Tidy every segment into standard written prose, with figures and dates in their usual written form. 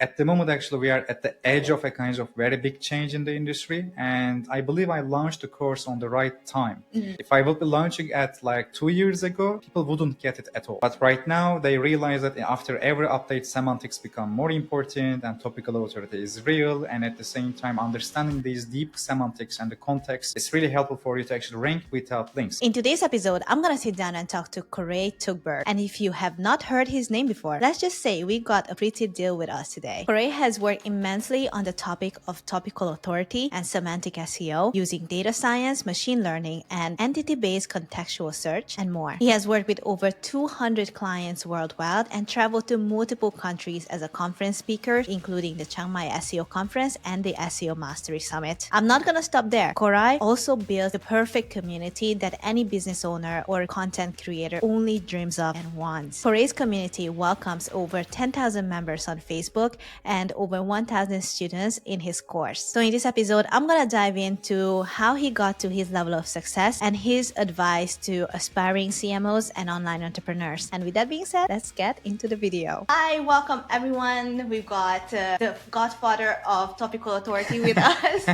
at the moment, actually, we are at the edge of a kind of very big change in the industry. And I believe I launched the course on the right time. If I would be launching at like 2 years ago, people wouldn't get it at all. But right now, they realize that after every update, semantics become more important and topical authority is real. And at the same time, understanding these deep semantics and the context is really helpful for you to actually rank without links. In today's episode, I'm gonna sit down and talk to Koray Tuğberk. And if you have not heard his name before, let's just say we got a pretty deal with us today. Koray has worked immensely on the topic of topical authority and semantic SEO using data science, machine learning, and entity-based contextual search, and more. He has worked with over 200 clients worldwide and traveled to multiple countries as a conference speaker, including the Chiang Mai SEO conference and the SEO Mastery Summit. I'm not gonna stop there. Koray also built the perfect community that any business owner or content creator only dreams of and wants. Koray's community welcomes over 10,000 members on Facebook and over 1,000 students in his course. So in this episode, I'm gonna dive into how he got to his level of success and his advice to aspiring CMOs and online entrepreneurs. And with that being said, let's get into the video. Hi, welcome everyone. We've got the Godfather of Topical Authority with us.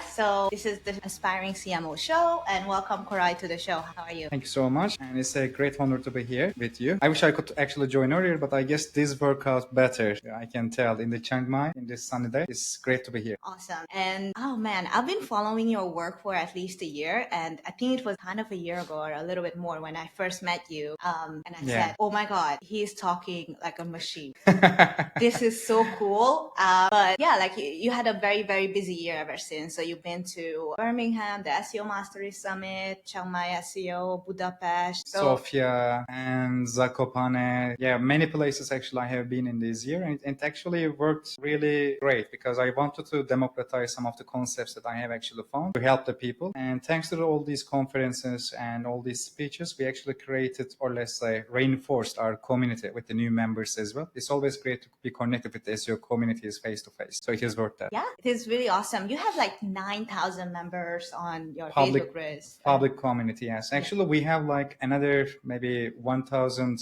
So this is the Aspiring CMO show, and welcome Koray to the show. How are you? Thank you so much. And it's a great honor to be here with you. I wish I could actually join earlier, but I guess this worked out better. I can tell in the Chiang Mai, in this sunny day. It's great to be here. Awesome. And oh man, I've been following your work for at least a year. And I think it was kind of a year ago or a little bit more when I first met you. And I said, oh my God, he's talking like a machine. This is so cool. But yeah, like you had a very, very busy year ever since. So you've been to Birmingham, the SEO Mastery Summit, Chiang Mai SEO, Budapest, Sofia and Zakopane. Yeah, many places actually I have been in this year, and it actually worked really great because I wanted to democratize some of the concepts that I have actually found to help the people. And thanks to all these conferences and all these speeches, we actually created, or let's say reinforced our community with the new members as well. It's always great to be connected with the SEO communities face to face. So it is worth that. Yeah, it is really awesome. You have like 9,000 members on your Public Facebook list. Public community, yes. Actually, we have like another maybe 1,000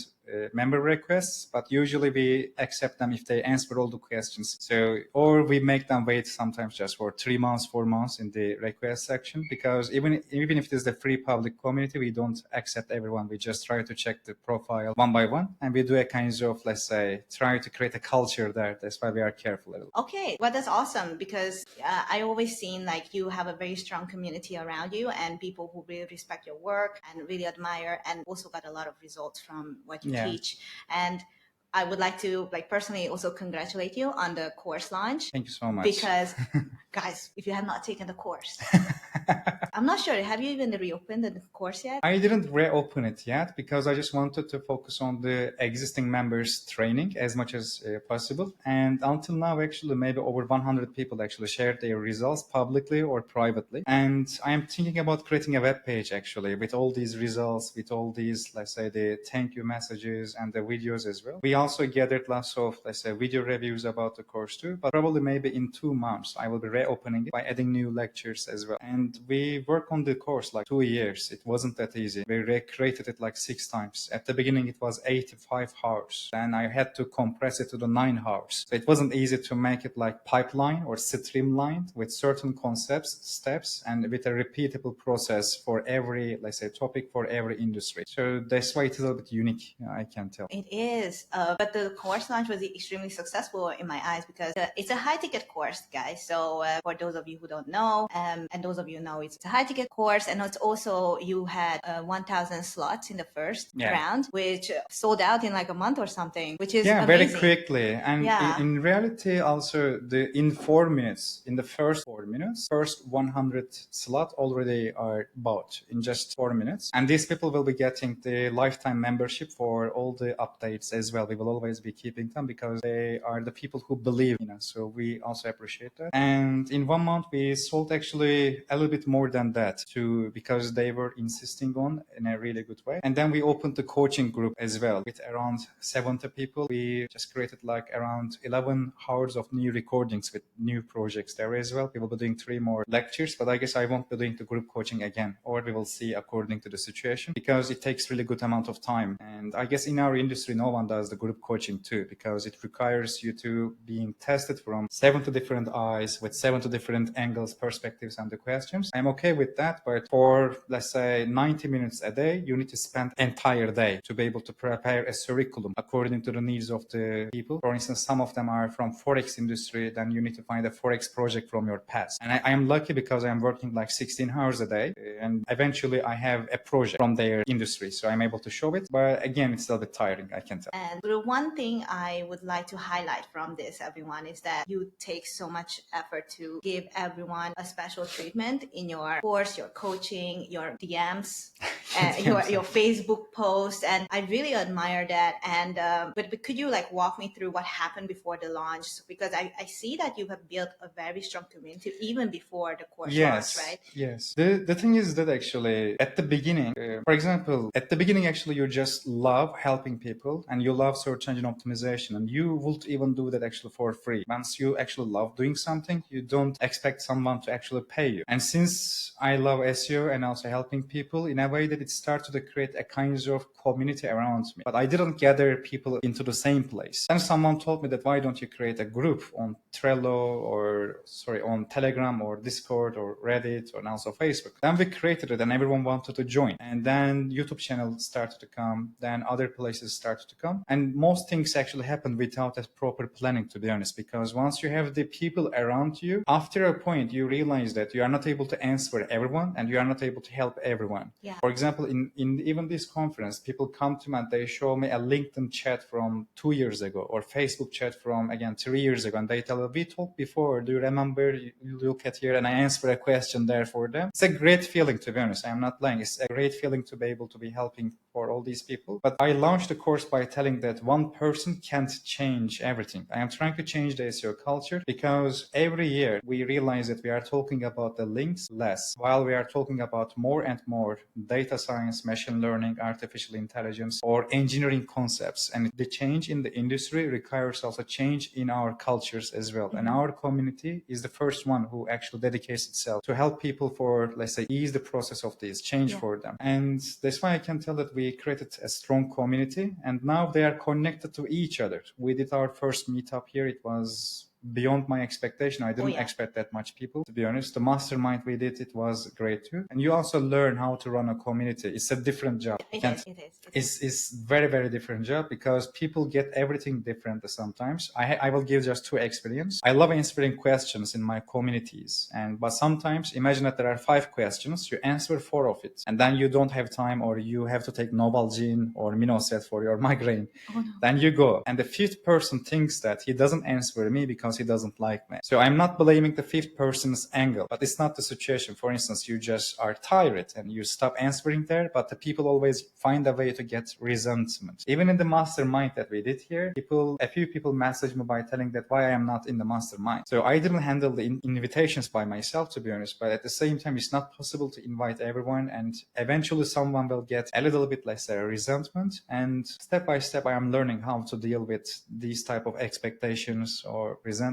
member requests, but usually we accept them if they answer all the questions. So, or we make them wait sometimes just for 3 months, 4 months in the request section, because even if it is the free public community, we don't accept everyone. We just try to check the profile one by one, and we do a kind of, let's say, try to create a culture there. That's why we are careful a little. Okay, well, that's awesome because I always seen like you have a very strong community around you and people who really respect your work and really admire, and also got a lot of results from what you teach. And I would like to personally also congratulate you on the course launch. Thank you so much. Because guys, if you have not taken the course, I'm not sure. Have you even reopened the course yet? I didn't reopen it yet because I just wanted to focus on the existing members training as much as possible. And until now, actually, maybe over 100 people actually shared their results publicly or privately. And I am thinking about creating a web page actually with all these results, with all these, let's say, the thank you messages and the videos as well. We also gathered lots of, let's say, video reviews about the course too, but probably maybe in 2 months, I will be reopening it by adding new lectures as well. And we worked on the course like 2 years. It wasn't that easy. We recreated it like 6 times. At the beginning, it was 85 hours. And I had to compress it to the 9 hours. So it wasn't easy to make it like pipeline or streamlined with certain concepts, steps, and with a repeatable process for every, let's say, topic for every industry. So that's why it's a little bit unique, I can tell. It is. But the course launch was extremely successful in my eyes because it's a high ticket course, guys. So for those of you who don't know, and those of you know, it's a high ticket course. And it's also, you had 1,000 slots in the first round, which sold out in like a month or something, which is amazing. Very quickly. And in reality, also in 4 minutes, in the first 4 minutes, first 100 slot already are bought in just 4 minutes. And these people will be getting the lifetime membership for all the updates as well. We will always be keeping them because they are the people who believe in us. So we also appreciate that. And in 1 month, we sold actually a little bit more than that too, because they were insisting on in a really good way. And then we opened the coaching group as well with around 70 people. We just created like around 11 hours of new recordings with new projects there as well. We will be doing 3 more lectures, but I guess I won't be doing the group coaching again, or we will see according to the situation, because it takes really good amount of time. And I guess in our industry, no one does the group coaching too, because it requires you to being tested from 70 different eyes with 70 different angles, perspectives, and the questions. I'm okay with that, but for, let's say, 90 minutes a day, you need to spend entire day to be able to prepare a curriculum according to the needs of the people. For instance, some of them are from Forex industry, then you need to find a Forex project from your past. And I am lucky because I'm working like 16 hours a day, and eventually I have a project from their industry, so I'm able to show it. But again, it's still a bit tiring, I can tell. And the one thing I would like to highlight from this, everyone, is that you take so much effort to give everyone a special treatment in your course, your coaching, your DMs, your Facebook posts, and I really admire that. And but could you like walk me through what happened before the launch? Because I see that you have built a very strong community even before the course launch, right? Yes. The thing is that actually at the beginning, for example, at the beginning actually you just love helping people and you love search engine optimization, and you would even do that actually for free. Once you actually love doing something, you don't expect someone to actually pay you. And since I love SEO and also helping people, in a way that it started to create a kind of community around me. But I didn't gather people into the same place. Then someone told me that why don't you create a group on Trello on Telegram or Discord or Reddit or also Facebook. Then we created it and everyone wanted to join. And then YouTube channel started to come. Then other places started to come. And most things actually happened without a proper planning, to be honest, because once you have the people around you, after a point you realize that you are not able to answer everyone and you are not able to help everyone. Yeah. For example, in even this conference, people come to me and they show me a LinkedIn chat from 2 years ago or Facebook chat from, again, 3 years ago. And they tell me, we talked before. Do you remember? You look at here and I answer a question there for them. It's a great feeling, to be honest. I'm not lying. It's a great feeling to be able to be helping for all these people. But I launched the course by telling that one person can't change everything. I am trying to change the SEO culture because every year we realize that we are talking about the links less, while we are talking about more and more data science, machine learning, artificial intelligence, or engineering concepts. And the change in the industry requires also change in our cultures as well. And our community is the first one who actually dedicates itself to help people for, let's say, ease the process of this change for them. And that's why I can tell that we created a strong community and now they are connected to each other. We did our first meetup here. It was beyond my expectation. I didn't expect that much people, to be honest. The mastermind we did, it was great too. And you also learn how to run a community. It's a different job. It is. It's very, very different job because people get everything different sometimes. I will give just 2 experience. I love answering questions in my communities. But sometimes imagine that there are 5 questions. You answer 4 of it. And then you don't have time or you have to take Novalgine or Minoset for your migraine. Oh, no. Then you go. And the 5th person thinks that he doesn't answer me because he doesn't like me. So I'm not blaming the 5th person's angle, but it's not the situation. For instance, you just are tired and you stop answering there, but the people always find a way to get resentment. Even in the mastermind that we did here, a few people messaged me by telling that why I am not in the mastermind. So I didn't handle the invitations by myself, to be honest, but at the same time, it's not possible to invite everyone, and eventually someone will get a little bit less resentment. And step by step, I am learning how to deal with these type of expectations or resentments.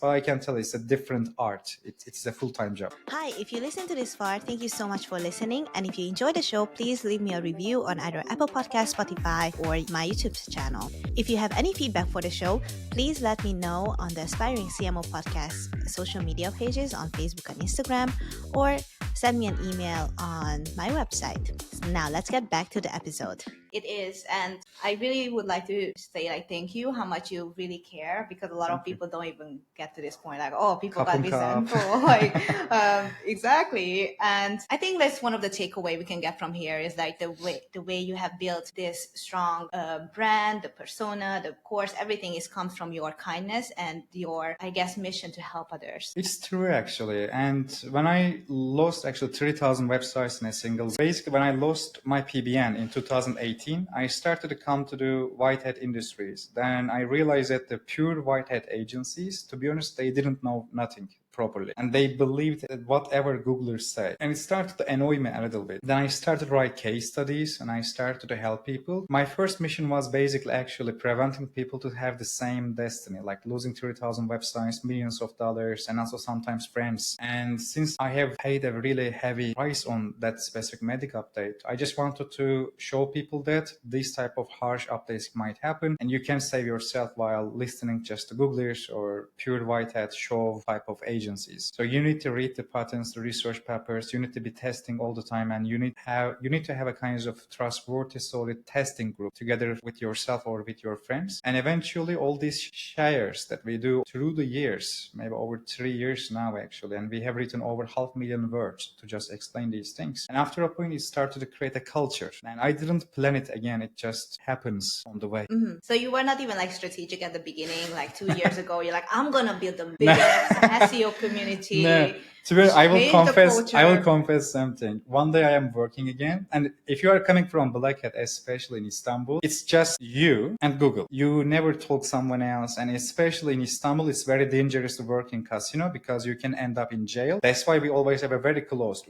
I can tell it's a different art. It's a full-time job. Hi, if you listen to this far, thank you so much for listening. And if you enjoyed the show, please leave me a review on either Apple Podcasts, Spotify, or my YouTube channel. If you have any feedback for the show, please let me know on the Aspiring CMO Podcast social media pages on Facebook and Instagram, or send me an email on my website. Now let's get back to the episode. It is, and I really would like to say thank you, how much you really care, because a lot of people don't even get to this point, people got resentful, exactly. And I think that's one of the takeaway we can get from here is the way you have built this strong brand, the persona, the course, everything comes from your kindness and your, I guess, mission to help others. It's true, actually. And when I lost 3,000 websites in a single, basically when I lost my PBN in 2018, I started to come to the white hat industries. Then I realized that the pure white hat agencies, to be honest, they didn't know nothing. properly. And they believed that whatever Googlers say. And it started to annoy me a little bit. Then I started to write case studies and I started to help people. My first mission was basically actually preventing people to have the same destiny, like losing 30,000 websites, millions of dollars, and also sometimes friends. And since I have paid a really heavy price on that specific medic update, I just wanted to show people that these type of harsh updates might happen and you can save yourself while listening just to Googlers or pure white hat show type of agencies. So you need to read the patents, the research papers, you need to be testing all the time, and you need to have a kind of trustworthy, solid testing group together with yourself or with your friends. And eventually all these shares that we do through the years, maybe over 3 years now actually, and we have written over 500,000 words to just explain these things. And after a point, it started to create a culture. And I didn't plan it again, it just happens on the way. So you were not even like strategic at the beginning, like 2 years ago, you're like, I'm gonna build the biggest SEO community. No. I will confess something. One day I am working again, and if you are coming from Black Hat, especially in Istanbul, it's just you and Google. You never talk someone else, and especially in Istanbul, it's very dangerous to work in casino because you can end up in jail. That's why we always have a very closed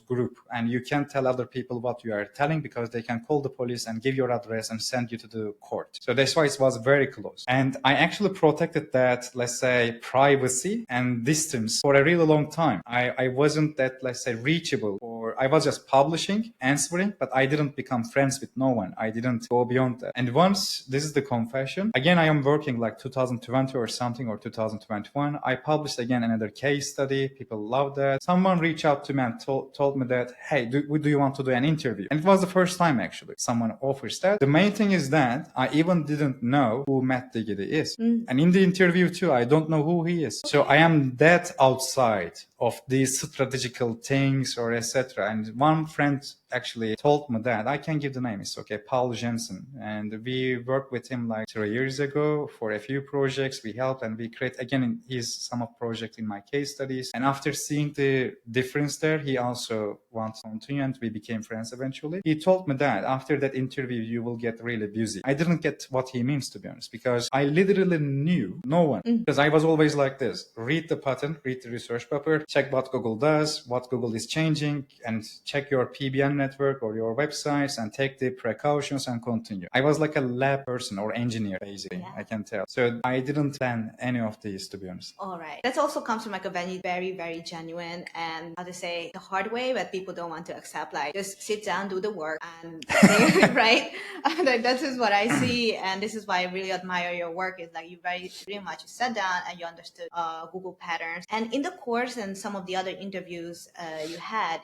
group, and you can't tell other people what you are telling because they can call the police and give your address and send you to the court. So that's why it was very close. And I actually protected that, let's say, privacy and distance for a really long time. I wasn't that, let's say, reachable, or I was just publishing, answering, but I didn't become friends with no one. I didn't go beyond that. And once, this is the confession, again, I am working like 2020 or something, or 2021. I published again another case study. People love that. Someone reached out to me and told me that, hey, do you want to do an interview? And it was the first time actually someone offers that. The main thing is that I even didn't know who Matt Diggity is. And in the interview too, I don't know who he is. So I am that outside of these strategical things or etc. And one friend actually told me that, I can give the name, it's okay, Paul Jensen. And we worked with him like 3 years ago for a few projects. We helped and we create again his sum of project in my case studies. And after seeing the difference there, he also wants to continue and we became friends eventually. He told me that after that interview, you will get really busy. I didn't get what he means, to be honest, because I literally knew no one. Because I was always like this, read the patent, read the research paper, check what Google does, what Google is changing, and check your PBN network or your websites and take the precautions and continue. I was like a lab person or engineer, basically, I can tell. So I didn't plan any of these, to be honest. All right. That also comes from like a very genuine and, how to say, the hard way that people don't want to accept, like just sit down, do the work and right? Like, that is what I see. And this is why I really admire your work, is like you pretty much sat down and you understood Google patterns. And in the course and some of the other interviews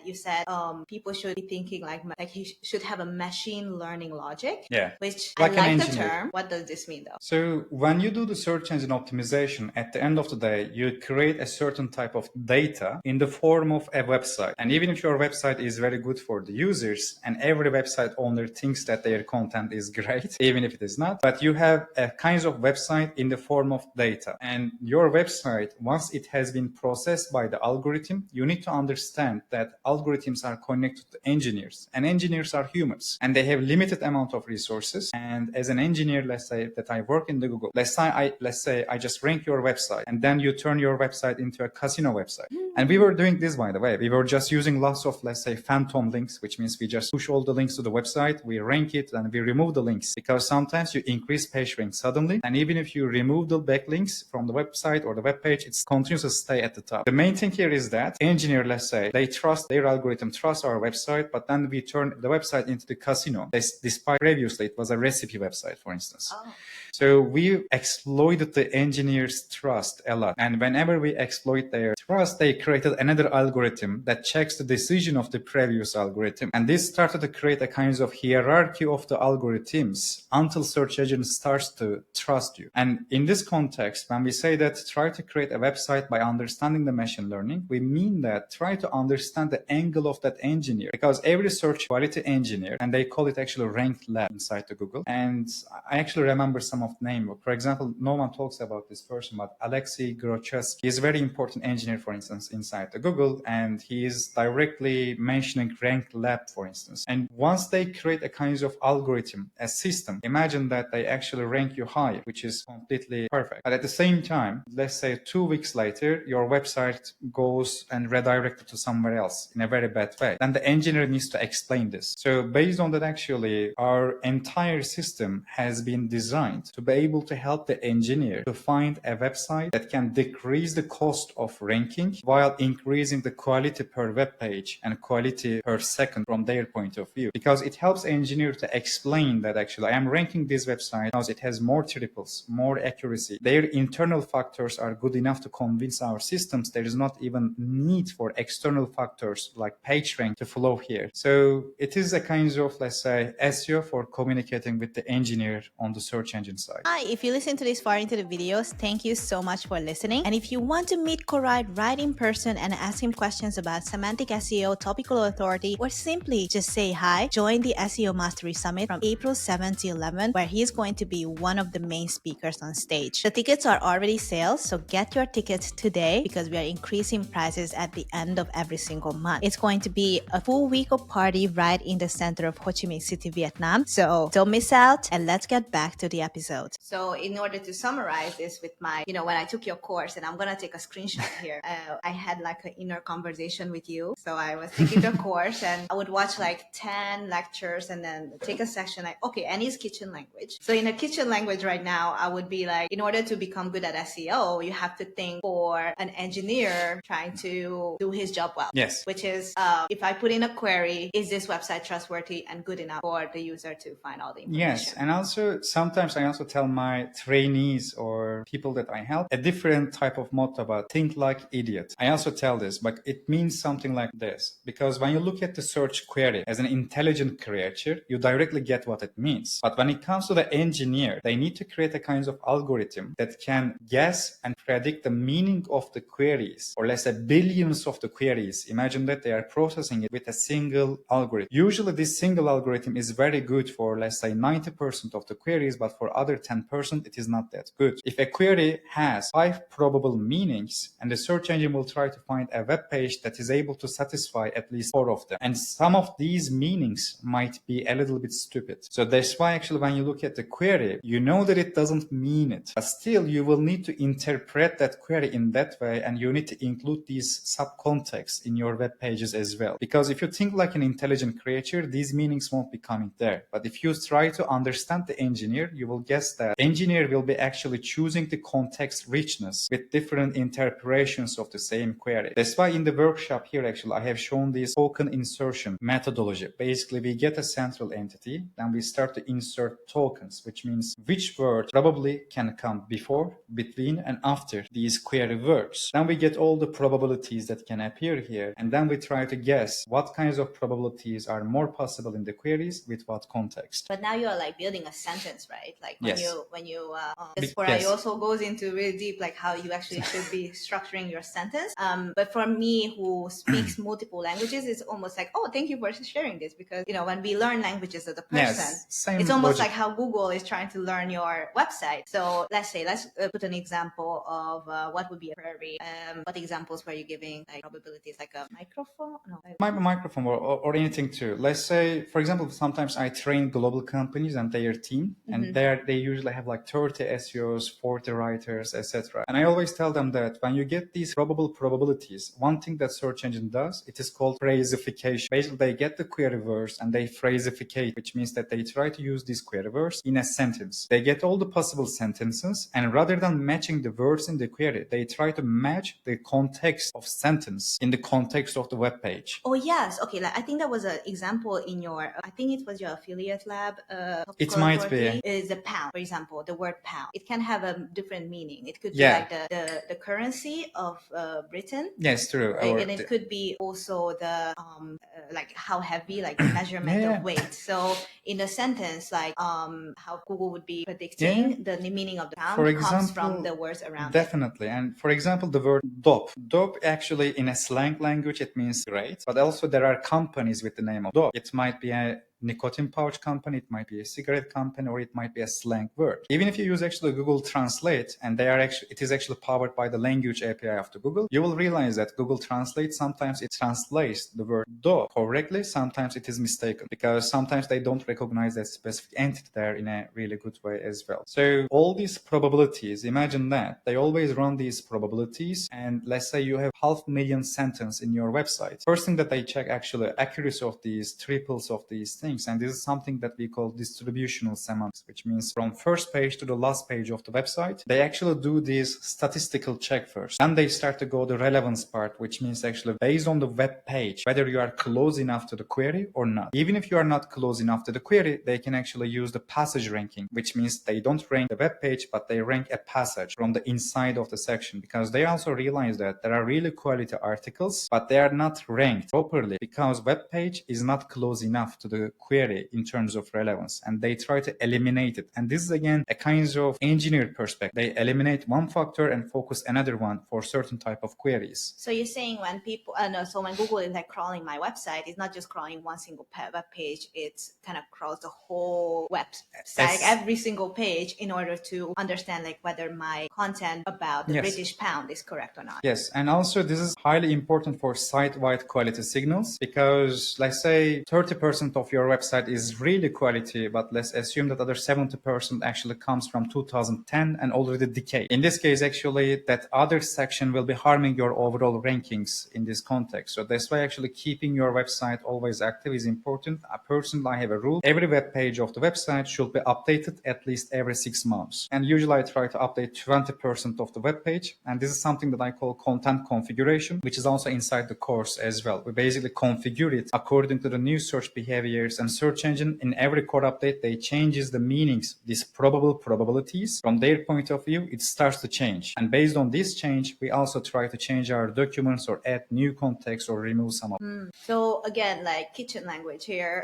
you said people should be thinking like you should have a machine learning logic. Yeah. Which like I like the term. What does this mean though? So when you do the search engine optimization, at the end of the day, you create a certain type of data in the form of a website. And even if your website is very good for the users, and every website owner thinks that their content is great, even if it is not, but you have a kind of website in the form of data. And your website, once it has been processed by the algorithm, you need to understand that algorithms are connected to engineers, and engineers are humans, and they have limited amount of resources. And as an engineer, let's say that I work in the Google, let's say I just rank your website, and then you turn your website into a casino website. And we were doing this, by the way. We were just using lots of, let's say, phantom links, which means we just push all the links to the website, we rank it, and we remove the links, because sometimes you increase page rank suddenly, and even if you remove the backlinks from the website or the web page, it continues to stay at the top. The main thing here is that engineer, let's say, they trust their algorithm, trust our website, but then we turn the website into the casino. Despite previously it was a recipe website, for instance. So we exploited the engineers' trust a lot. And whenever we exploit their trust, they created another algorithm that checks the decision of the previous algorithm. And this started to create a kind of hierarchy of the algorithms until search engine starts to trust you. And in this context, when we say that try to create a website by understanding the machine learning, we mean that try to understand the angle of that engineer. Because every search quality engineer, and they call it actually ranked lab inside the Google. And I actually remember some some of the name. For example, no one talks about this person, but Alexei Grochevsky is a very important engineer, for instance, inside the Google, and he is directly mentioning ranked lab, for instance. And once they create a kind of algorithm, a system, imagine that they actually rank you higher, which is completely perfect. But at the same time, let's say 2 weeks later, your website goes and redirected to somewhere else in a very bad way. Then the engineer needs to explain this. So based on that, actually, our entire system has been designed to be able to help the engineer to find a website that can decrease the cost of ranking while increasing the quality per web page and quality per second from their point of view. Because it helps engineer to explain that actually I am ranking this website because it has more triples, more accuracy. Their internal factors are good enough to convince our systems there is not even need for external factors like page rank to flow here. So it is a kind of, let's say, SEO for communicating with the engineer on the search engine side. Hi, if you listen to this far into the videos, thank you so much for listening. And if you want to meet Koray right in person and ask him questions about semantic SEO, topical authority, or simply just say hi, join the SEO Mastery Summit from April 7 to 11, where he's going to be one of the main speakers on stage. The tickets are already sales, so get your tickets today because we are increasing prices at the end of every single month. It's going to be a full week of party right in the center of Ho Chi Minh City, Vietnam. So don't miss out, and let's get back to the episode. So in order to summarize this with my, when I took your course, and I'm going to take a screenshot here, I had like an inner conversation with you. So I was taking the course and I would watch like 10 lectures and then take a section like, okay, Annie's kitchen language. So in a kitchen language right now, I would be like, in order to become good at SEO, you have to think for an engineer trying to do his job well. Yes. Which is, if I put in a query, is this website trustworthy and good enough for the user to find all the information? Yes, and also sometimes I also tell my trainees or people that I help a different type of motto about think like idiot. I also tell this, but it means something like this. Because when you look at the search query as an intelligent creature, you directly get what it means. But when it comes to the engineer, they need to create a kind of algorithm that can guess and predict the meaning of the queries, or let's say billions of the queries. Imagine that they are processing it with a single algorithm. Usually this single algorithm is very good for, let's say, 90% of the queries, but for other 10%, it is not that good. If a query has 5 probable meanings, and the search engine will try to find a web page that is able to satisfy at least 4 of them. And some of these meanings might be a little bit stupid. So that's why actually when you look at the query, you know that it doesn't mean it, but still you will need to interpret that query in that way, and you need to include these subcontexts in your web pages as well. Because if you think like an intelligent creature, these meanings won't be coming there. But if you try to understand the engineer, you will guess that engineer will be actually choosing the context richness with different interpretations of the same query. That's why in the workshop here, actually, I have shown this token insertion methodology. Basically, we get a central entity, then we start to insert tokens, which means which word probably can come before, between, and after these query words. Then we get all the probabilities that can appear here, and then we try to guess what kinds of probabilities are more possible in the queries with what context. But now you're like building a sentence, right? Like when Yes. this Koray also goes into really deep, like how you actually should be structuring your sentence. But for me, who speaks multiple languages, it's almost like, oh, thank you for sharing this, because when we learn languages as a person, it's almost like how Google is trying to learn your website. So let's put an example of what would be a query. What examples were you giving? Like probabilities, like a microphone? No, Might be microphone or anything too. Let's say, for example, sometimes I train global companies and their team, and they usually have like 30 SEOs, 40 writers, etc. And I always tell them that when you get these probabilities, one thing that search engine does, it is called phrasification. Basically, they get the query words and they phrasificate, which means that they try to use these query words in a sentence. They get all the possible sentences, and rather than matching the words in the query, they try to match the context of sentence in the context of the web page. Oh yes, okay. Like I think that was an example in your. I think it was your affiliate lab. It might be. Is a pound, for example, the word pound. It can have a different meaning. It could be like the currency of Britain. Yes, true. Right? And it could be also the like how heavy, like the measurement of weight. So in a sentence, like how Google would be predicting the meaning of the pound, for example, comes from the words around definitely. it. And for example, the word dope. Dope actually in a slang language, it means great. But also there are companies with the name of dope. It might be a nicotine pouch company, it might be a cigarette company, or it might be a slang word. Even if you use actually Google Translate, and it is actually powered by the language API of the Google, you will realize that Google Translate, sometimes it translates the word do correctly, sometimes it is mistaken, because sometimes they don't recognize that specific entity there in a really good way as well. So all these probabilities, imagine that they always run these probabilities, and let's say you have 500,000 sentence in your website. First thing that they check actually accuracy of these triples of these things, and this is something that we call distributional semantics, which means from first page to the last page of the website, they actually do this statistical check first. Then they start to go the relevance part, which means actually based on the web page, whether you are close enough to the query or not. Even if you are not close enough to the query, they can actually use the passage ranking, which means they don't rank the web page, but they rank a passage from the inside of the section, because they also realize that there are really quality articles, but they are not ranked properly because web page is not close enough to the query in terms of relevance, and they try to eliminate it. And this is again a kind of engineered perspective. They eliminate one factor and focus another one for certain type of queries. So you're saying when people, so when Google is like crawling my website, it's not just crawling one single web page, it's kind of crawls the whole website, every single page, in order to understand like whether my content about the British pound is correct or not. Yes, and also this is highly important for site-wide quality signals, because let's say 30% of your website is really quality, but let's assume that other 70% actually comes from 2010 and already decayed. In this case, actually, that other section will be harming your overall rankings in this context. So that's why actually keeping your website always active is important. Personally, I have a rule. Every web page of the website should be updated at least every 6 months. And usually I try to update 20% of the web page. And this is something that I call content configuration, which is also inside the course as well. We basically configure it according to the new search behaviors, and search engine in every core update, they changes the meanings, these probabilities from their point of view, it starts to change. And based on this change, we also try to change our documents or add new context or remove some of them. So again, like kitchen language here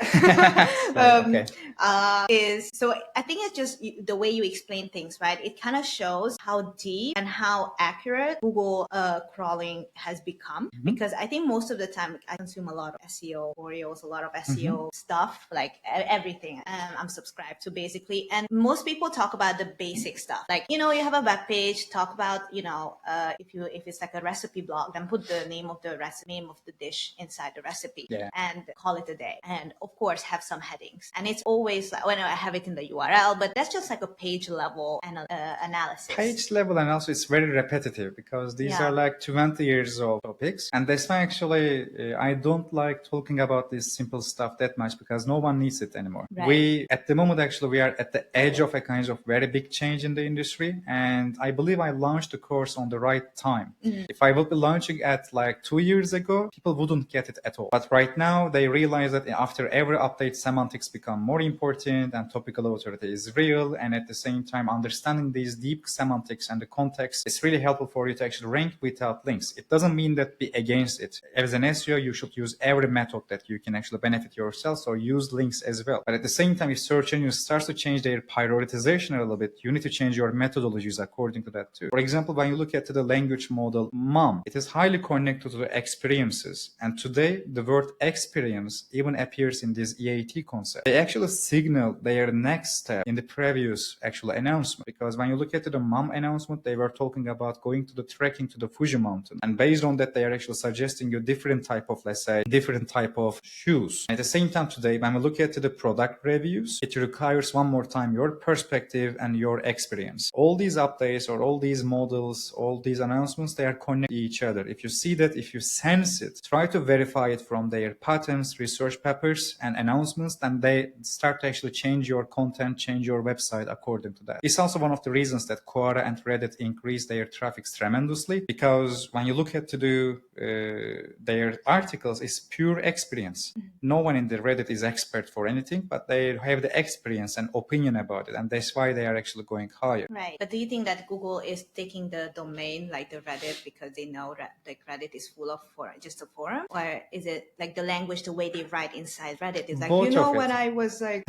is, so I think it's just the way you explain things, right? It kind of shows how deep and how accurate Google crawling has become, because I think most of the time I consume a lot of SEO tutorials, a lot of SEO stuff, like everything I'm subscribed to basically. And most people talk about the basic stuff, like, you know, you have a web page, talk about, you know, if it's like a recipe blog, then put the name of the name of the dish inside the recipe and call it a day. And of course have some headings, and it's always like, when I have it in the URL, but that's just like a page level analysis. Page level analysis is very repetitive, because these are like 20 years old topics, and that's why actually I don't like talking about this simple stuff that much, because no one needs it anymore. We at the moment actually we are at the edge of a kind of very big change in the industry, and I believe I launched the course on the right time. If I would be launching at like 2 years ago, people wouldn't get it at all. But right now they realize that after every update, semantics become more important and topical authority is real, and at the same time understanding these deep semantics and the context is really helpful for you to actually rank without links. It doesn't mean that be against it. As an SEO, you should use every method that you can actually benefit yourself, so use links as well. But at the same time, if search engines starts to change their prioritization a little bit, you need to change your methodologies according to that too. For example, when you look at the language model MOM, it is highly connected to the experiences. And today, the word experience even appears in this EEAT concept. They actually signal their next step in the previous actual announcement, because when you look at the MOM announcement, they were talking about going to the trekking to the Fuji mountain. And based on that, they are actually suggesting you different type of, let's say, different type of shoes. At the same time today, when we look at the product reviews, it requires one more time your perspective and your experience. All these updates or all these models, all these announcements, they are connected to each other. If you see that, if you sense it, try to verify it from their patents, research papers, and announcements, then they start to actually change your content, change your website according to that. It's also one of the reasons that Quora and Reddit increase their traffic tremendously, because when you look at their articles, it's pure experience. No one in the Reddit is expert for anything, but they have the experience and opinion about it, and that's why they are actually going higher. Right. But do you think that Google is taking the domain like the Reddit because they know that like Reddit is full of just a forum, or is it like the language, the way they write inside Reddit is like, Both you know, of it. when I was like,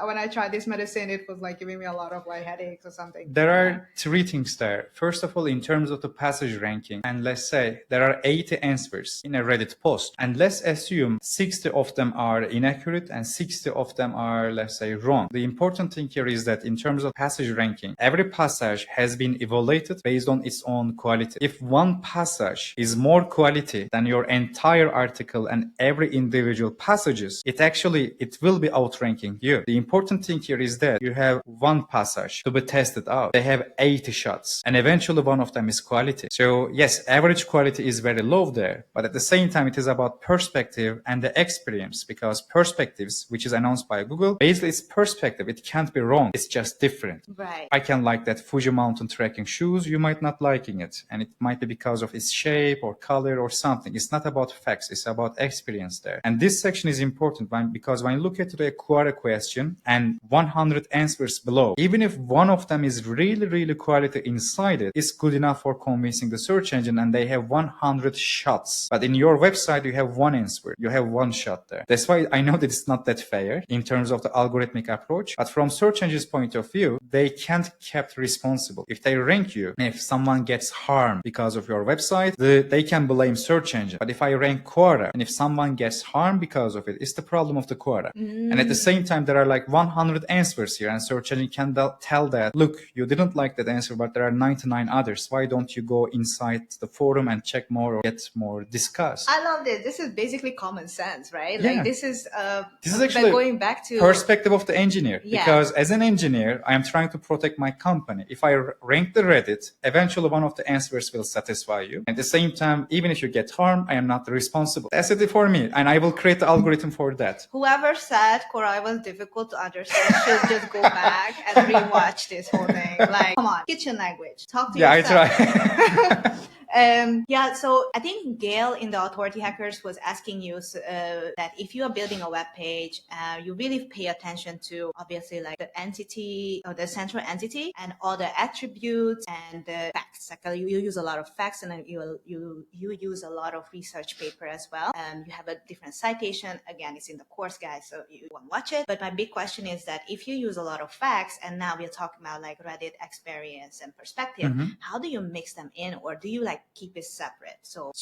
when I tried this medicine, it was like giving me a lot of like headaches or something. There are three things there. First of all, in terms of the passage ranking, and let's say there are 80 answers in a Reddit post, and let's assume 60 of them are inaccurate and 60 of them are, let's say, wrong. The important thing here is that in terms of passage ranking, every passage has been evaluated based on its own quality. If one passage is more quality than your entire article and every individual passages, it will be outranking you. The important thing here is that you have one passage to be tested out. They have 80 shots and eventually one of them is quality. So yes, average quality is very low there, but at the same time it is about perspective and the experience, because perspectives, which is announced by Google, basically it's perspective. It can't be wrong. It's just different. Right. I can like that Fuji mountain trekking shoes. You might not liking it. And it might be because of its shape or color or something. It's not about facts. It's about experience there. And this section is important because when you look at the Quora question and 100 answers below, even if one of them is really, really quality inside it, it's good enough for convincing the search engine and they have 100 shots. But in your website, you have one answer. You have one shot there. That's why I know that it's not that fair in terms of the algorithmic approach. But from search engine's point of view, they can't kept responsible. If they rank you, and if someone gets harmed because of your website, they can blame search engine. But if I rank Quora and if someone gets harmed because of it, it's the problem of the Quora. And at the same time, there are like 100 answers here and search engine can tell that, look, you didn't like that answer, but there are 99 others. Why don't you go inside the forum and check more or get more discussed? I love this. This is basically common sense, right? Yeah. Like this is actually going back to perspective of the engineer. Yeah. Because as an engineer, I am trying to protect my company. If I rank the Reddit, eventually one of the answers will satisfy you. At the same time, even if you get harmed, I am not responsible. That's it for me. And I will create the algorithm for that. Whoever said Koray was difficult to understand should just go back and rewatch this whole thing. Like, come on, kitchen language. Talk to yourself. I try. So I think Gail in the Authority Hackers was asking you that if you are building a web page, you really pay attention to obviously like the entity or the central entity and all the attributes and the facts. Like you use a lot of facts and then you use a lot of research paper as well. You have a different citation. Again, it's in the course, guys, so you want to watch it. But my big question is that if you use a lot of facts and now we're talking about like Reddit experience and perspective, how do you mix them in, or do you like keep it separate? So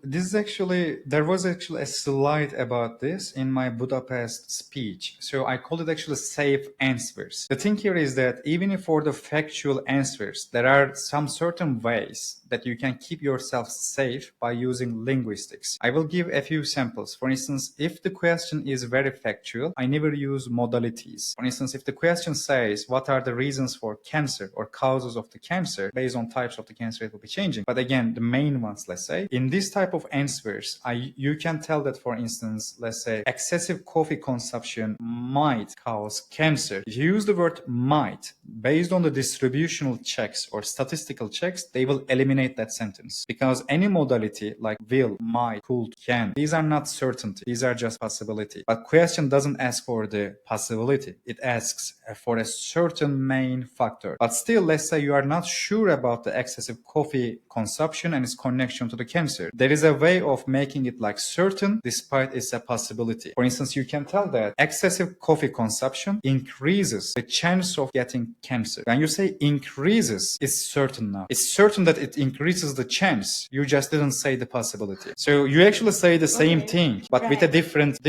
this is there was actually a slide about this in my Budapest speech. So I called it actually safe answers. The thing here is that even if for the factual answers, there are some certain ways that you can keep yourself safe by using linguistics. I will give a few samples. For instance, if the question is very factual, I never use modalities. For instance, if the question says, what are the reasons for cancer or causes of the cancer, based on types of the cancer, it will be changing. But again, the main ones, let's say, in this type of answers, you can tell that, for instance, let's say, excessive coffee consumption might cause cancer. If you use the word might, based on the distributional checks or statistical checks, they will eliminate that sentence. Because any modality like will, might, could, can, these are not certainty. These are just possibility. But question doesn't ask for the possibility. It asks for a certain main factor. But still, let's say you are not sure about the excessive coffee consumption and its connection to the cancer. There is a way of making it like certain despite it's a possibility. For instance, you can tell that excessive coffee consumption increases the chance of getting cancer. When you say increases, it's certain now. It's certain that it increases the chance. You just didn't say the possibility. So you actually say the same thing, but with a different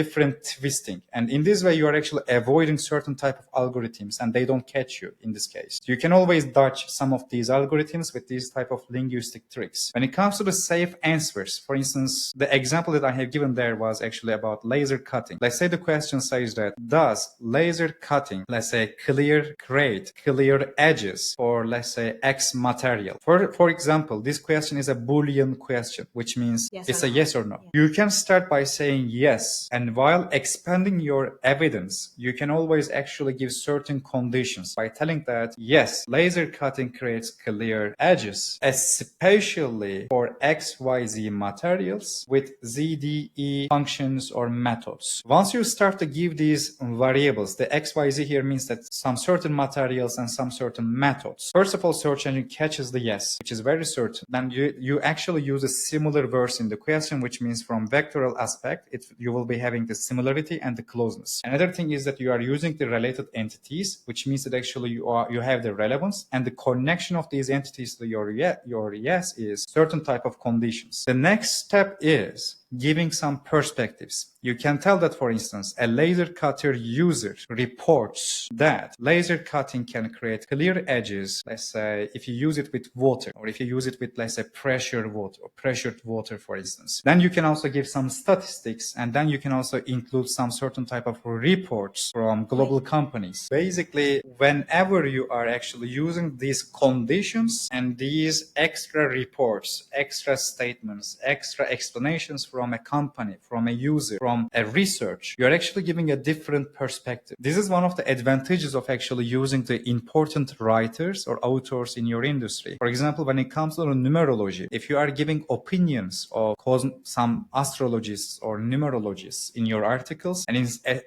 twisting. And in this way, you are actually avoiding certain type of algorithms and they don't catch you in this case. So you can always dodge some of these algorithms with these type of linguistic tricks. When it comes to the safe answers, for instance, the example that I have given there was actually about laser cutting. Let's say the question says that, does laser cutting, let's say, create clear edges for, let's say, X material? For example, this question is a Boolean question, which means it's a yes or no. Yeah. You can start by saying yes, and while expanding your evidence, you can always actually give certain conditions by telling that, yes, laser cutting creates clear edges, especially for XYZ materials with ZDE functions or methods. Once you start to give these variables, the XYZ here means that some certain materials and some certain methods. First of all, search engine catches the yes, which is very certain. Then you actually use a similar verse in the question, which means from vectorial aspect, you will be having the similarity and the closeness. Another thing is that you are using the related entities, which means that actually you have the relevance and the connection of these entities to your yes is certain type of conditions. The next step is giving some perspectives. You can tell that, for instance, a laser cutter user reports that laser cutting can create clear edges, let's say, if you use it with water, or if you use it with, let's say, pressured water, for instance. Then you can also give some statistics, and then you can also include some certain type of reports from global companies. Basically, whenever you are actually using these conditions and these extra reports, extra statements, extra explanations from a company, from a user, from a research, you're actually giving a different perspective. This is one of the advantages of actually using the important writers or authors in your industry. For example, when it comes to numerology, if you are giving opinions of some astrologists or numerologists in your articles, and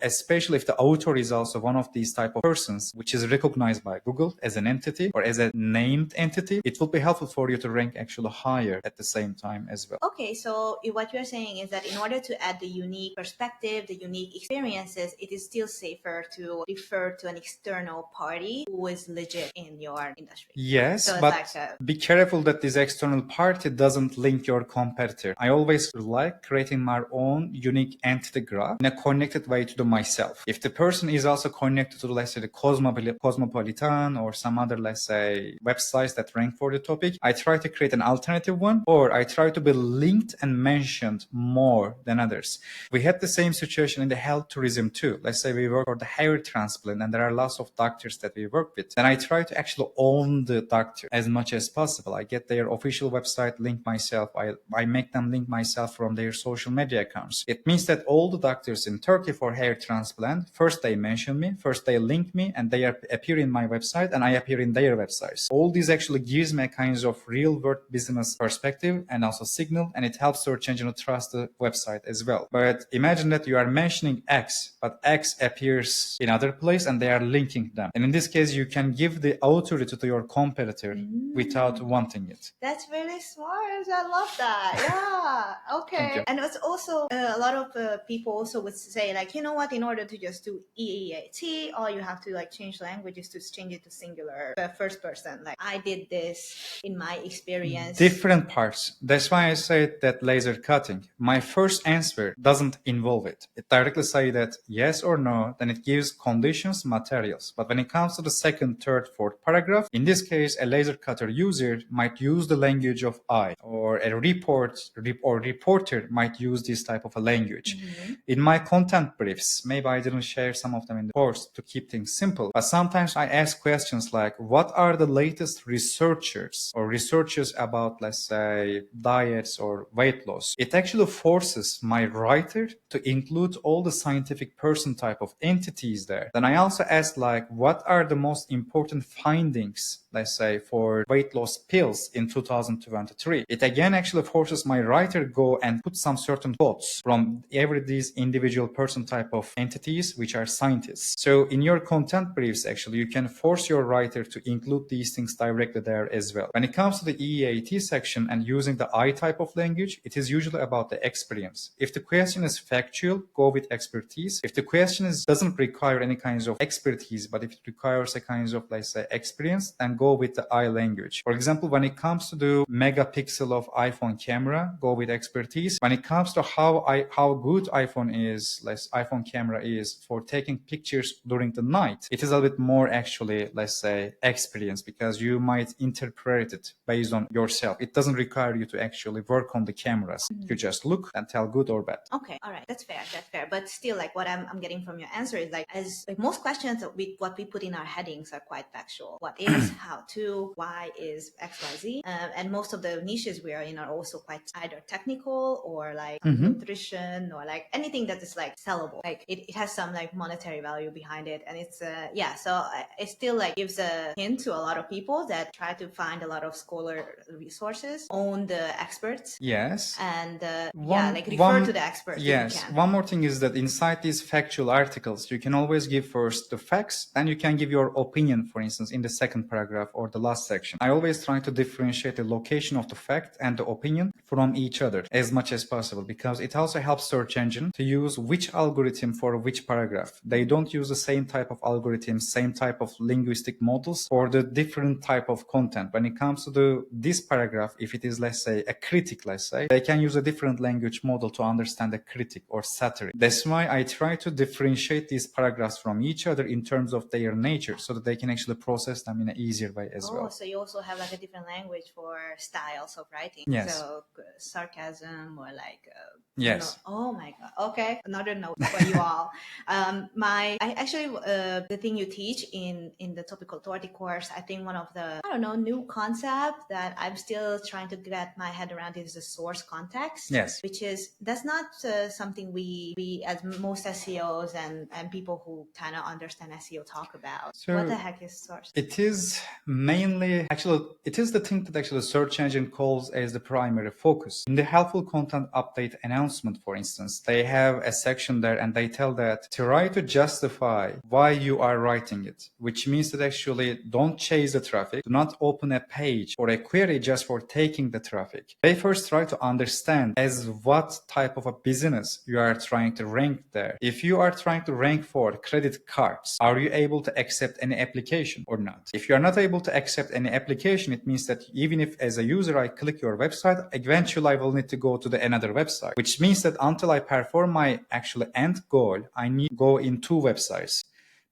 especially if the author is also one of these type of persons which is recognized by Google as an entity or as a named entity, it will be helpful for you to rank actually higher at the same time as well. Okay, so what you're saying is that in order to add the unique perspective, the unique experiences, it is still safer to refer to an external party who is legit in your industry. Yes, so but be careful that this external party doesn't link your competitor. I always like creating my own unique entity graph in a connected way to myself. If the person is also connected to, let's say, the Cosmopolitan or some other, let's say, websites that rank for the topic, I try to create an alternative one, or I try to be linked and mentioned more than others. We had the same situation in the health tourism too. Let's say we work for the hair transplant and there are lots of doctors that we work with. Then I try to actually own the doctor as much as possible. I get their official website, link myself. I make them link myself from their social media accounts. It means that all the doctors in Turkey for hair transplant, first they mention me, first they link me, and they appear in my website and I appear in their websites. All these actually gives me a kind of real world business perspective and also signal, and it helps search engine to trust the website as well. But imagine that you are mentioning X, but X appears in other place and they are linking them. And in this case, you can give the authority to your competitor without wanting it. That's really smart. I love that. Yeah. Okay. And it's also a lot of people also would say, like, you know what, in order to just do EEAT, all you have to like change languages to change it to singular, first person. Like, I did this in my experience. Different parts. That's why I say that laser cutting. My first answer doesn't involve it. It directly say that yes or no, then it gives conditions, materials. But when it comes to the second, third, fourth paragraph, in this case, a laser cutter user might use the language of I, or a reporter might use this type of a language. In my content briefs, maybe I didn't share some of them in the course to keep things simple, but sometimes I ask questions like, what are the latest researchers about, let's say, diets or weight loss? It actually forces my writer to include all the scientific person type of entities there. Then I also ask, like, what are the most important findings, let's say, for weight loss pills in 2023? It again actually forces my writer go and put some certain quotes from every these individual person type of entities, which are scientists. So in your content briefs, actually, you can force your writer to include these things directly there as well. When it comes to the EEAT section and using the I type of language, it is usually about the experience. If the question is factual, go with expertise. If the question doesn't require any kinds of expertise, but if it requires a kind of, let's say, experience, then go with the I language. For example, when it comes to the megapixel of iPhone camera, go with expertise. When it comes to how good iPhone camera is for taking pictures during the night, it is a bit more actually, let's say, experience, because you might interpret it based on yourself. It doesn't require you to actually work on the cameras. You just look and tell good or bad. Okay, all right, that's fair. But still, like, what I'm getting from your answer is like, as like most questions what we put in our headings are quite factual. What is, how to, why is XYZ, and most of the niches we are in are also quite either technical or like nutrition or like anything that is like sellable. Like it has some like monetary value behind it, and it's so it still like gives a hint to a lot of people that try to find a lot of scholar resources, own the experts. Yes. And refer to the experts. Yes. One more thing is that inside these factual articles, you can always give first the facts, then you can give your opinion, for instance, in the second paragraph or the last section. I always try to differentiate the location of the fact and the opinion from each other as much as possible, because it also helps search engine to use which algorithm for which paragraph. They don't use the same type of algorithms, same type of linguistic models for the different type of content. When it comes to this paragraph, if it is, let's say, a critic, let's say, they can use a different language model to understand a critic or satire. That's why I try to differentiate these paragraphs from each other in terms of their nature, so that they can actually process them in an easier way as well. So you also have like a different language for styles of writing. Yes. So sarcasm or like yes. Oh my god. Okay, another note for you all. I actually the thing you teach in the Topical Authority course, I think one of the new concept that I'm still trying to get my head around is the source context. Yes. Which is that's not something we as most SEOs and people who kind of understand SEO talk about. So what the heck is source? It is mainly it is the thing that actually the search engine calls as the primary focus. In the helpful content update announcement, for instance, they have a section there and they tell that try to justify why you are writing it, which means that actually don't chase the traffic, do not open a page or a query just for taking the traffic. They first try to understand as what type of a business you are trying to rank there. If you are trying to rank for credit cards, are you able to accept any application or not? If you are not able to accept any application, it means that even if as a user I click your website, eventually I will need to go to another website, which means that until I perform my actual end goal, I need to go in two websites.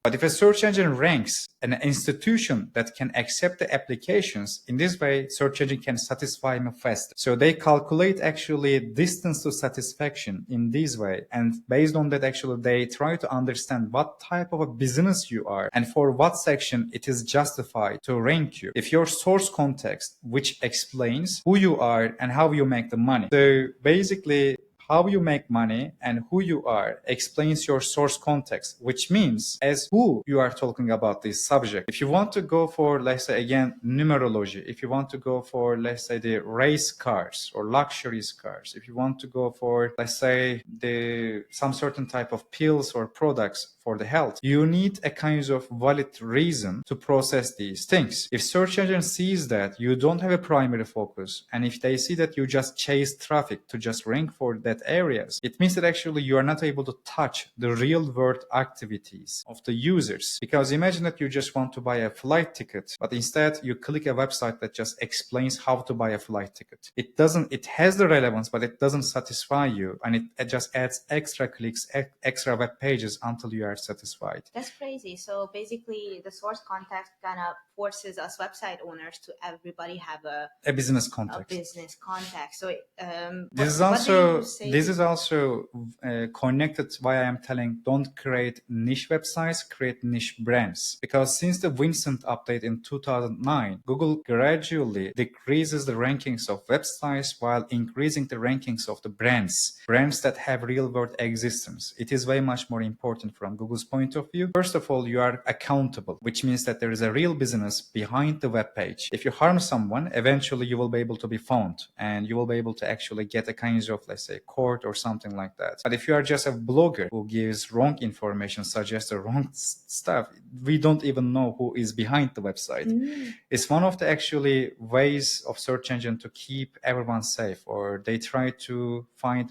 But if a search engine ranks an institution that can accept the applications, in this way, search engine can satisfy me faster. So they calculate actually distance to satisfaction in this way. And based on that, actually, they try to understand what type of a business you are and for what section it is justified to rank you. If your source context, which explains who you are and how you make the money. So basically, how you make money and who you are explains your source context, which means as who you are talking about this subject. If you want to go for, let's say, again, numerology, if you want to go for, let's say, the race cars or luxury cars, if you want to go for, let's say, some certain type of pills or products for the health, you need a kind of valid reason to process these things. If search engine sees that you don't have a primary focus, and if they see that you just chase traffic to just rank for that areas, it means that actually you are not able to touch the real world activities of the users. Because imagine that you just want to buy a flight ticket, but instead you click a website that just explains how to buy a flight ticket. It has the relevance, but it doesn't satisfy you, and it just adds extra clicks, extra web pages until you are satisfied. That's crazy. So basically the source context kind of forces us website owners to everybody have a business context. So this is also connected why I am telling don't create niche websites, create niche brands. Because since the Vincent update in 2009, Google gradually decreases the rankings of websites while increasing the rankings of the brands that have real world existence. It is way much more important from Google's point of view. First of all, you are accountable, which means that there is a real business behind the web page. If you harm someone, eventually you will be able to be found and you will be able to actually get a kind of, let's say, court or something like that. But if you are just a blogger who gives wrong information, suggests the wrong stuff, we don't even know who is behind the website. It's one of the actually ways of search engine to keep everyone safe, or they try to find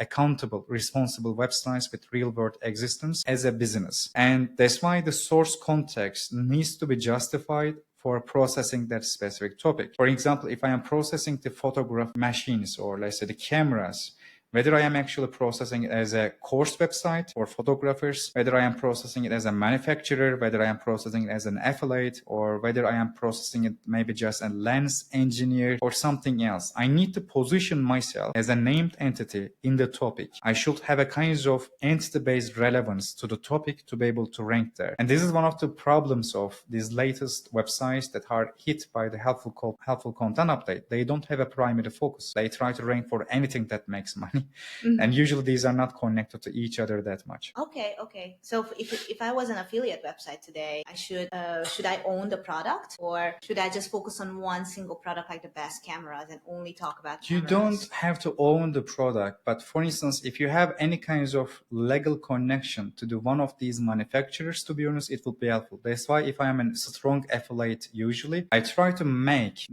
accountable, responsible websites with real-world existence as a business. And that's why the source context needs to be justified for processing that specific topic. For example, if I am processing the photograph machines or let's say the cameras, whether I am actually processing it as a course website for photographers, whether I am processing it as a manufacturer, whether I am processing it as an affiliate, or whether I am processing it maybe just a lens engineer or something else, I need to position myself as a named entity in the topic. I should have a kind of entity-based relevance to the topic to be able to rank there. And this is one of the problems of these latest websites that are hit by the helpful content update. They don't have a primary focus. They try to rank for anything that makes money. Mhm. And usually these are not connected to each other that much. Okay. So if I was an affiliate website today, I should I own the product, or should I just focus on one single product like the best cameras and only talk about You cameras? don't have to own the product, but for instance, if you have any kinds of legal connection to the one of these manufacturers, to be honest, it will be helpful. That's why if I am a strong affiliate, usually I try to make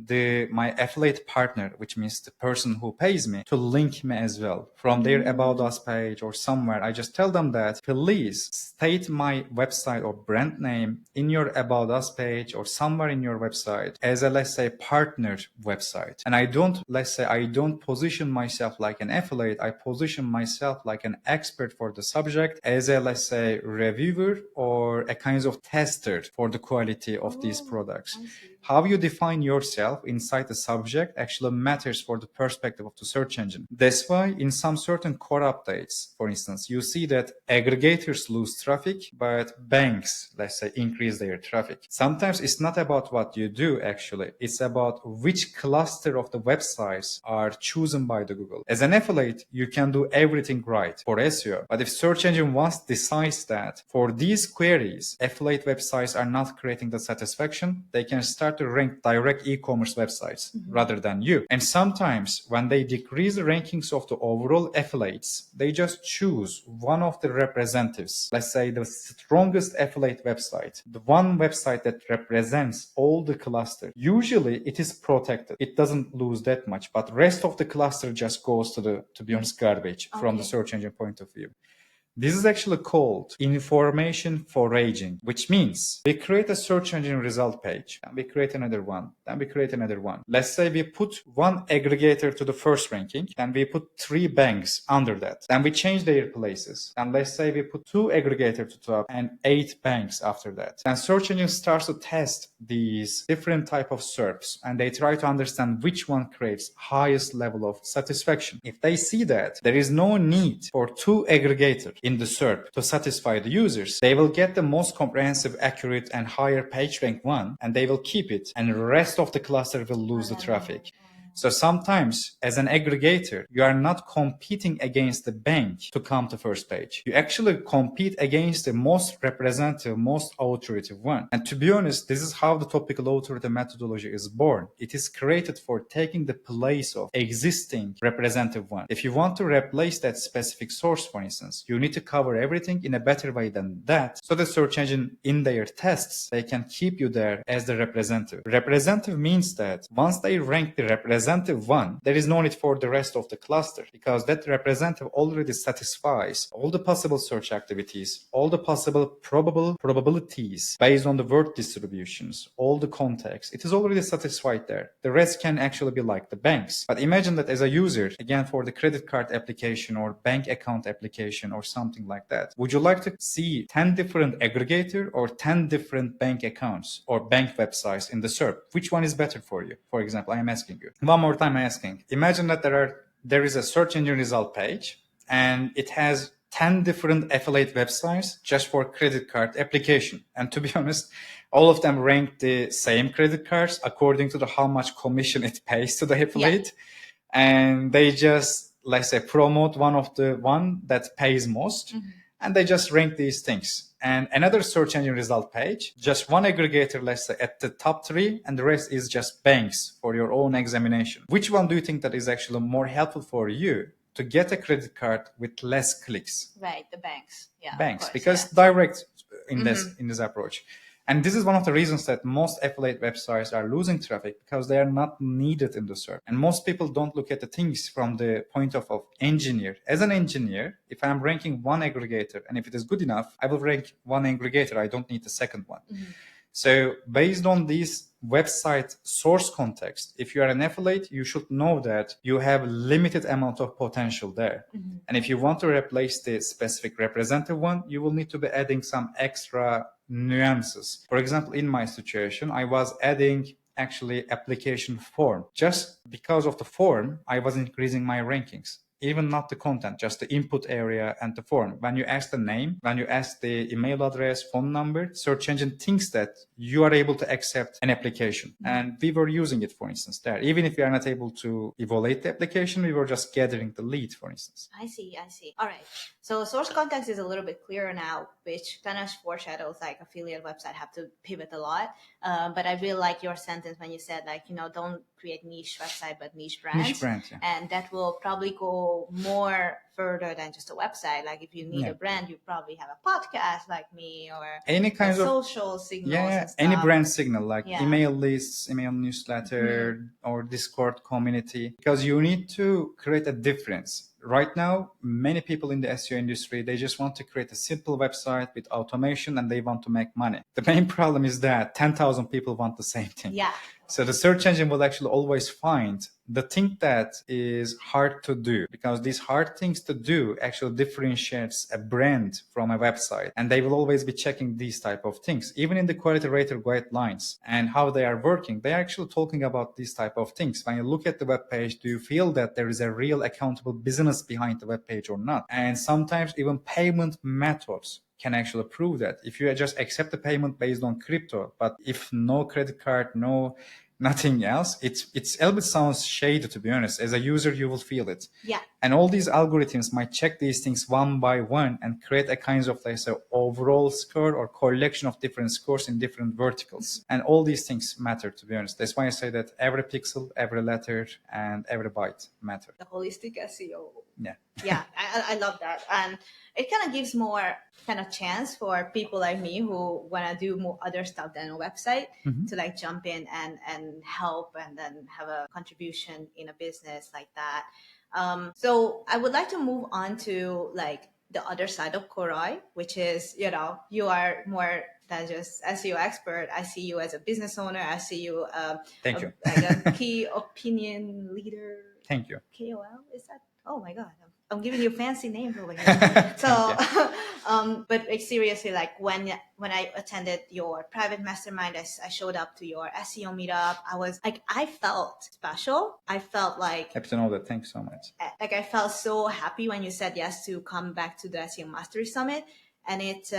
my affiliate partner, which means the person who pays me, to link me as well from their About Us page or somewhere. I just tell them that please state my website or brand name in your About Us page or somewhere in your website as a, let's say, partner website. And I don't position myself like an affiliate. I position myself like an expert for the subject as a, let's say, reviewer or a kind of tester for the quality of these products. How you define yourself inside the subject actually matters for the perspective of the search engine. That's why in some certain core updates, for instance, you see that aggregators lose traffic, but banks, let's say, increase their traffic. Sometimes it's not about what you do, actually. It's about which cluster of the websites are chosen by the Google. As an affiliate, you can do everything right for SEO. But if search engine once decides that for these queries, affiliate websites are not creating the satisfaction, they can start to rank direct e-commerce websites rather than you. And sometimes when they decrease the rankings of the overall affiliates, they just choose one of the representatives, let's say the strongest affiliate website, the one website that represents all the cluster. Usually it is protected. It doesn't lose that much, but rest of the cluster just goes to be honest, garbage from the search engine point of view. This is actually called information foraging, which means we create a search engine result page, and we create another one, then we create another one. Let's say we put one aggregator to the first ranking, and we put 3 banks under that. Then we change their places. And let's say we put 2 aggregators to top and 8 banks after that. And search engine starts to test these different type of SERPs, and they try to understand which one creates highest level of satisfaction. If they see that there is no need for 2 aggregators in the SERP to satisfy the users, they will get the most comprehensive, accurate, and higher page rank one, and they will keep it, and the rest of the cluster will lose the traffic. So sometimes as an aggregator, you are not competing against the bank to come to first page. You actually compete against the most representative, most authoritative one. And to be honest, this is how the topical authority methodology is born. It is created for taking the place of existing representative one. If you want to replace that specific source, for instance, you need to cover everything in a better way than that. So the search engine in their tests, they can keep you there as the representative. Representative means that once they rank the representative one, there is no need for the rest of the cluster, because that representative already satisfies all the possible search activities, all the possible probabilities based on the word distributions, all the context. It is already satisfied there. The rest can actually be like the banks. But imagine that as a user, again, for the credit card application or bank account application or something like that, would you like to see 10 different aggregator or 10 different bank accounts or bank websites in the SERP? Which one is better for you? For example, I am asking you. One more time asking. Imagine that there is a search engine result page and it has 10 different affiliate websites just for credit card application. And to be honest, all of them rank the same credit cards according to how much commission it pays to the affiliate. Yeah. And they just, let's say, promote one that pays most. And they just rank these things. And another search engine result page, just one aggregator, let's say, at the top 3, and the rest is just banks for your own examination. Which one do you think that is actually more helpful for you to get a credit card with less clicks? Right, the banks. Yeah, banks, course, because direct in this approach. And this is one of the reasons that most affiliate websites are losing traffic, because they are not needed in the SERP. And most people don't look at the things from the point of engineer. As an engineer, if I'm ranking one aggregator, and if it is good enough, I will rank one aggregator. I don't need the second one. So based on this website source context, if you are an affiliate, you should know that you have limited amount of potential there. And if you want to replace the specific representative one, you will need to be adding some extra nuances. For example, in my situation, I was adding actually application form. Just because of the form, I was increasing my rankings. even not the content, just the input area and the form. When you ask the name, when you ask the email address, phone number, search engine thinks that you are able to accept an application. And we were using it, for instance, there. Even if we are not able to evaluate the application, we were just gathering the lead, for instance. I see. All right. So source context is a little bit clearer now, which kind of foreshadows like affiliate website have to pivot a lot. But I really like your sentence when you said like, don't create niche website, but niche brands. Niche brand, yeah. And that will probably go more further than just a website. Like if you need a brand, you probably have a podcast like me or any kind of social signals. Yeah, any brand signal like email lists, email newsletter, or Discord community, because you need to create a difference. Right now, many people in the SEO industry, they just want to create a simple website with automation and they want to make money. The main problem is that 10,000 people want the same thing. Yeah. So the search engine will actually always find the thing that is hard to do, because these hard things to do actually differentiates a brand from a website. And they will always be checking these type of things. Even in the quality rater guidelines and how they are working, they are actually talking about these type of things. When you look at the web page, do you feel that there is a real accountable business behind the web page or not? And sometimes even payment methods can actually prove that. If you just accept the payment based on crypto, but if no credit card, nothing else, it's a little bit sounds shady, to be honest. As a user, you will feel it. Yeah. And all these algorithms might check these things one by one and create a kind of like say overall score or collection of different scores in different verticals. And all these things matter, to be honest. That's why I say that every pixel, every letter, and every byte matter. The holistic SEO. Yeah. Yeah, I love that. And it kind of gives more kind of chance for people like me who want to do more other stuff than a website to like jump in and help and then have a contribution in a business like that. So I would like to move on to like the other side of Koray, which is, you are more than just SEO expert. I see you as a business owner. I see you Thank you. like a key opinion leader. Thank you. KOL, is that? Oh my God, I'm giving you fancy names over here. So, but like, seriously, like when I attended your private mastermind, I showed up to your SEO meetup. I was like, I felt special. I felt like Happy to know that. Thanks so much. Like I felt so happy when you said yes to come back to the SEO Mastery Summit. And it,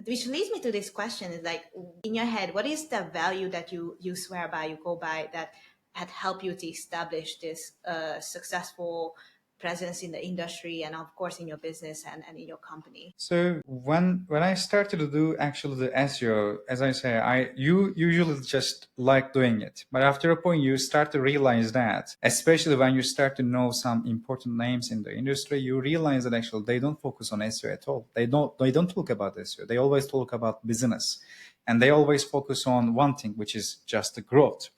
which leads me to this question is like, in your head, what is the value that you swear by, you go by, that had helped you to establish this successful presence in the industry and of course in your business and in your company? So when I started to do actually the SEO, as I say, you usually just like doing it. But after a point, you start to realize that, especially when you start to know some important names in the industry, you realize that actually they don't focus on SEO at all. They don't talk about SEO. They always talk about business. And they always focus on one thing, which is just the growth.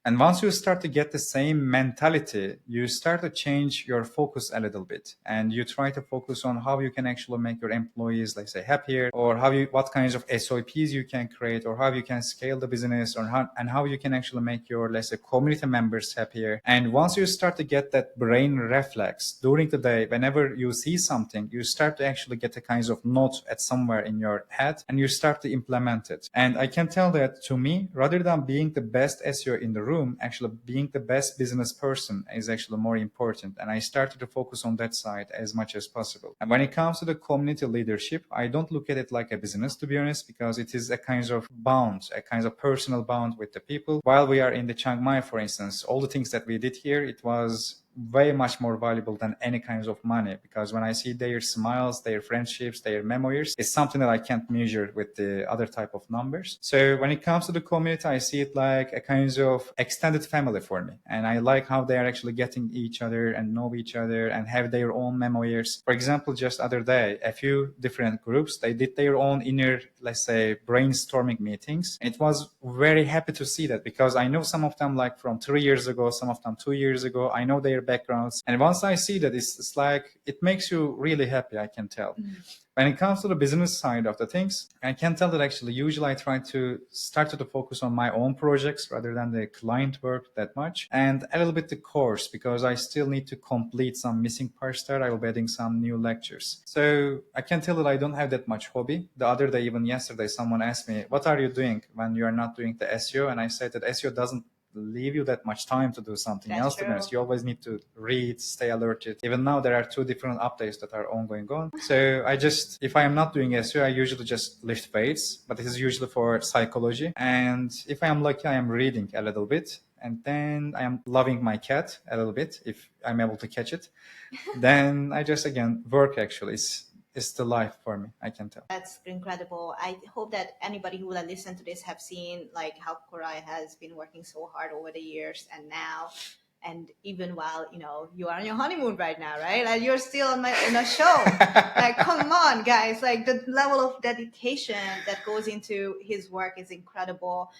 And once you start to get the same mentality, you start to change your focus a little bit, and you try to focus on how you can actually make your employees, let's say, happier, or what kinds of SOPs you can create, or how you can scale the business, or how you can actually make your, let's say, community members happier. And once you start to get that brain reflex during the day, whenever you see something, you start to actually get a kind of note at somewhere in your head, and you start to implement it. And I can tell that, to me, rather than being the best SEO in the room, actually being the best business person is actually more important. And I started to focus on that side as much as possible. And when it comes to the community leadership, I don't look at it like a business, to be honest, because it is a kind of bond, a kind of personal bond with the people. While we are in the Chiang Mai, for instance, all the things that we did here, it was way much more valuable than any kinds of money, because when I see their smiles, their friendships, their memories, it's something that I can't measure with the other type of numbers. So when it comes to the community, I see it like a kind of extended family for me. And I like how they are actually getting each other and know each other and have their own memoirs. For example, just other day, a few different groups, they did their own inner, let's say, brainstorming meetings. It was very happy to see that, because I know some of them like from 3 years ago, some of them 2 years ago. I know their backgrounds. And once I see that, it's like, it makes you really happy, I can tell. When it comes to the business side of the things, I can tell that actually usually I try to start to focus on my own projects rather than the client work that much, and a little bit the course, because I still need to complete some missing parts there. I will be adding some new lectures. So I can tell that I don't have that much hobby. The other day, even yesterday, someone asked me, what are you doing when you are not doing the SEO? And I said that SEO doesn't leave you that much time to do something That's else. To be honest, you always need to read, stay alerted. Even now, there are 2 different updates that are ongoing on. So I just, if I am not doing SEO, I usually just lift weights, but this is usually for psychology. And if I am lucky, I am reading a little bit. And then I am loving my cat a little bit, if I'm able to catch it. Then I just, again, work actually. It's the life for me, I can tell. That's incredible. I hope that anybody who will listen to this have seen like how Koray has been working so hard over the years and now, and even while, you know, you are on your honeymoon right now, right? Like you're still in a show. Like, come on, guys. Like the level of dedication that goes into his work is incredible.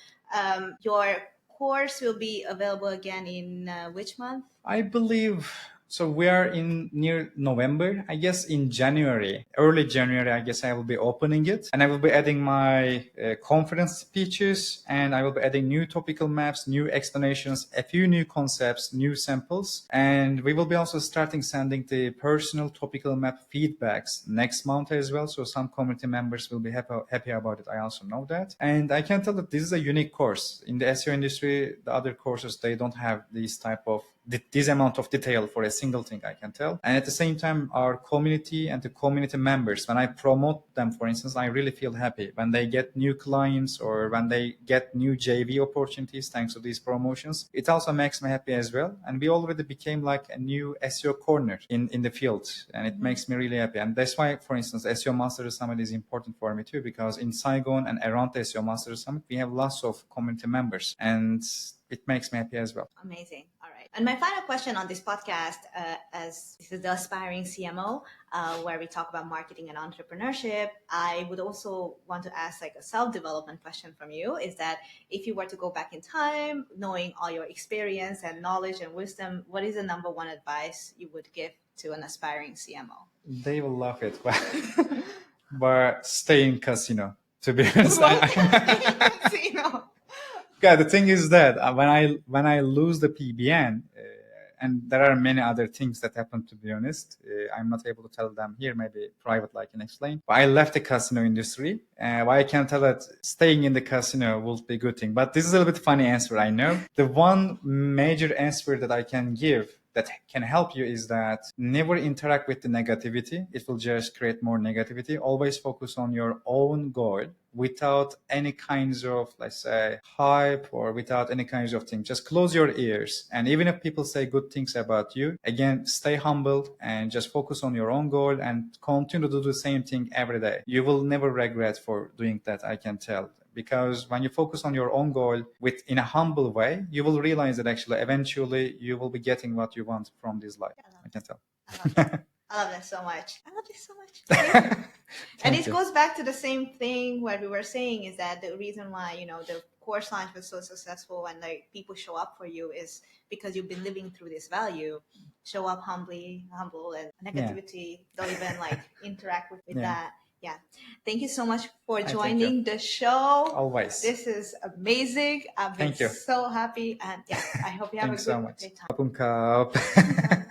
Your course will be available again in which month? I believe so. We are in near November. I guess in January, early January, I guess I will be opening it, and I will be adding my conference speeches, and I will be adding new topical maps, new explanations, a few new concepts, new samples, and we will be also starting sending the personal topical map feedbacks next month as well. So some community members will be happy about it. I also know that, and I can tell that this is a unique course in the SEO industry. The other courses, they don't have these type of this amount of detail for a single thing, I can tell. And at the same time, our community and the community members, when I promote them, for instance, I really feel happy when they get new clients or when they get new JV opportunities thanks to these promotions. It also makes me happy as well. And we already became like a new SEO corner in the field, and it makes me really happy. And that's why, for instance, SEO Mastery Summit is important for me too, because in Saigon and around the SEO Mastery Summit, we have lots of community members, and it makes me happy as well. Amazing. All right. And my final question on this podcast, as this is the Aspiring CMO, where we talk about marketing and entrepreneurship, I would also want to ask like a self-development question from you, is that if you were to go back in time, knowing all your experience and knowledge and wisdom, what is the number one advice you would give to an aspiring CMO? They will love it. But stay in casino, to be honest. Casino. Yeah, the thing is that when I lose the PBN, and there are many other things that happen, to be honest, I'm not able to tell them here. Maybe privately I can explain. But I left the casino industry. I can tell that staying in the casino will be a good thing. But this is a little bit funny answer, I know. The one major answer that I can give that can help you is that never interact with the negativity. It will just create more negativity. Always focus on your own goal without any kinds of, let's say, hype or without any kinds of things. Just close your ears. And even if people say good things about you, again, stay humble and just focus on your own goal and continue to do the same thing every day. You will never regret for doing that, I can tell. Because when you focus on your own goal in a humble way, you will realize that actually eventually you will be getting what you want from this life. I can tell. I love that so much. I love this so much. And it goes back to the same thing what we were saying, is that the reason why, you know, the course launch was so successful and like people show up for you is because you've been living through this value. Show up humble, and negativity, don't even like interact with that. Yeah. Thank you so much for joining the show. Always. This is amazing. I've been so happy. And yeah, I hope you have a good day.